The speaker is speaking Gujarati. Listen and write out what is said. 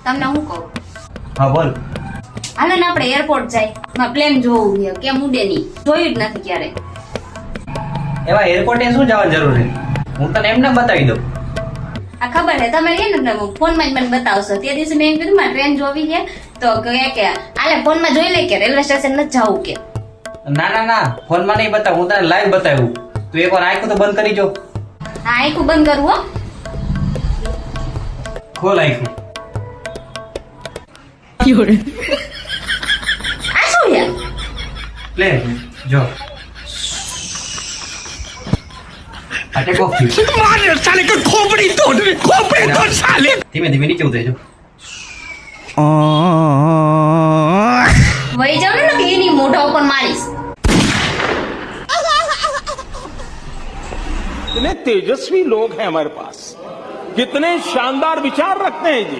તમને હું કહું, હા બોલ. હાલો ને આપણે એરપોર્ટ જાય, પ્લેન જોવું છે, કેમ ઉડે નહીં, જોયું જ નથી ક્યારે. એવા એરપોર્ટે શું જવાની જરૂર છે? હું તને એમને બતાવી દઉં. આ ખબર છે તમે છે ને ફોનમાં જ મને બતાવશો. તે દિવસે મેં એમ કીધું મારે ટ્રેન જોવી છે તો કહે કે આલે ફોનમાં જોઈ લે કે રેલવે સ્ટેશન નથી જવું કે. ના ના ના, ફોનમાં નહીં બતાવું, હું તને લાઈવ બતાવ્યું. તું એકવાર આંખો તો બંધ કરી જો. હા આખું બંધ કરવું હો. ખોલ આંખું. આ શું છે? પ્લેન જો. આ ટેક ઓફ થયું. मार साले का खोपड़ी तोड़ साले। ધીમે ધીમે નીચે ઉતરે જો. વહી જાવ ને કે એની મોઢા ઉપર મારીશ. कितने तेजस्वी लोग हैं हमारे पास, कितने शानदार विचार रखते हैं जी।